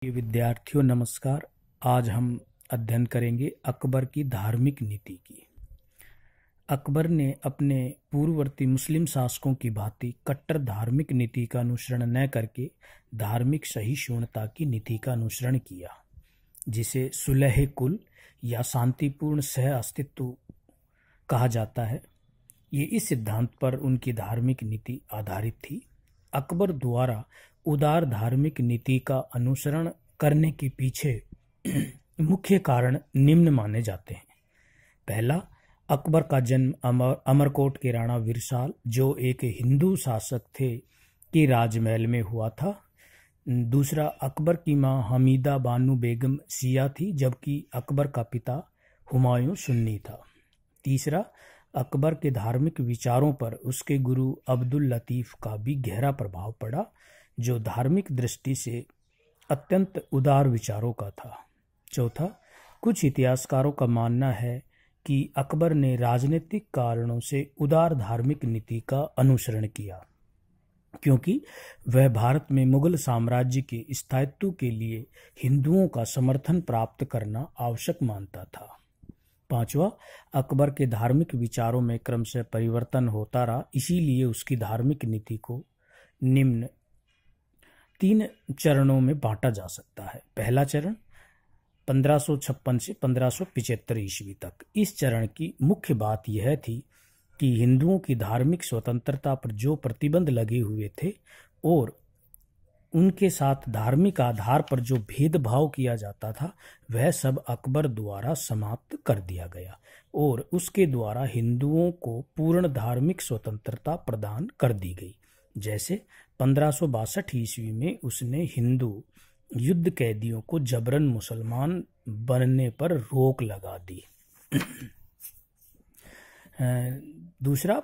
ये विद्यार्थियों नमस्कार। आज हम अध्ययन करेंगे अकबर की धार्मिक नीति की। अकबर ने अपने पूर्ववर्ती मुस्लिम शासकों की भांति कट्टर धार्मिक नीति का अनुसरण न करके धार्मिक सहिष्णुता की नीति का अनुसरण किया, जिसे सुलह कुल या शांतिपूर्ण सह अस्तित्व कहा जाता है। ये इस सिद्धांत पर उनकी धार्मिक नीति आधारित थी। अकबर द्वारा उदार धार्मिक नीति का अनुसरण करने के पीछे मुख्य कारण निम्न माने जाते हैं। पहला, अकबर का जन्म अमरकोट के राणा विरसाल, जो एक हिंदू शासक थे, की राजमहल में हुआ था। दूसरा, अकबर की मां हमीदा बानू बेगम शिया थी, जबकि अकबर का पिता हुमायूं सुन्नी था। तीसरा, अकबर के धार्मिक विचारों पर उसके गुरु अब्दुल लतीफ का भी गहरा प्रभाव पड़ा, जो धार्मिक दृष्टि से अत्यंत उदार विचारों का था। चौथा, कुछ इतिहासकारों का मानना है कि अकबर ने राजनीतिक कारणों से उदार धार्मिक नीति का अनुसरण किया, क्योंकि वह भारत में मुगल साम्राज्य के स्थायित्व के लिए हिंदुओं का समर्थन प्राप्त करना आवश्यक मानता था। पांचवा, अकबर के धार्मिक विचारों में क्रमशः परिवर्तन होता रहा, इसीलिए उसकी धार्मिक नीति को निम्न 3 चरणों में बांटा जा सकता है। पहला चरण 1556 से 1575 ईस्वी तक। इस चरण की मुख्य बात यह थी कि हिंदुओं की धार्मिक स्वतंत्रता पर जो प्रतिबंध लगे हुए थे और उनके साथ धार्मिक आधार पर जो भेदभाव किया जाता था, वह सब अकबर द्वारा समाप्त कर दिया गया और उसके द्वारा हिंदुओं को पूर्ण धार्मिक स्वतंत्रता प्रदान कर दी गई। जैसे 1562 ईस्वी में उसने हिंदू युद्ध कैदियों को जबरन मुसलमान बनने पर रोक लगा दी। दूसरा,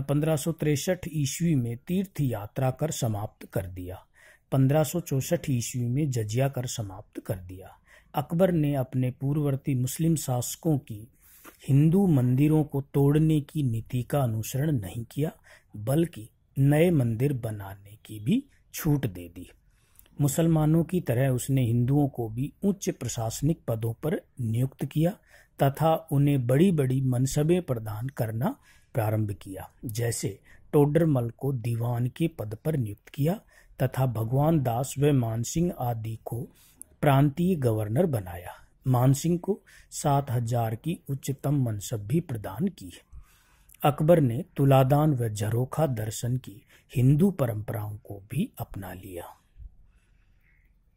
1563 ईस्वी में तीर्थ यात्रा कर समाप्त कर दिया। 1564 ईस्वी में जजिया कर समाप्त कर दिया। अकबर ने अपने पूर्ववर्ती मुस्लिम शासकों की हिंदू मंदिरों को तोड़ने की नीति का अनुसरण नहीं किया, बल्कि नए मंदिर बनाने की भी छूट दे दी। मुसलमानों की तरह उसने हिंदुओं को भी उच्च प्रशासनिक पदों पर नियुक्त किया तथा उन्हें बड़ी बड़ी मनसबें प्रदान करना प्रारंभ किया। जैसे टोडरमल को दीवान के पद पर नियुक्त किया तथा भगवान दास व मानसिंह आदि को प्रांतीय गवर्नर बनाया। मानसिंह को 7000 की उच्चतम मनसब भी प्रदान की। अकबर ने तुलादान व झरोखा दर्शन की हिंदू परंपराओं को भी अपना लिया।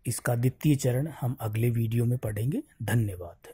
इसका द्वितीय चरण हम अगले वीडियो में पढ़ेंगे। धन्यवाद।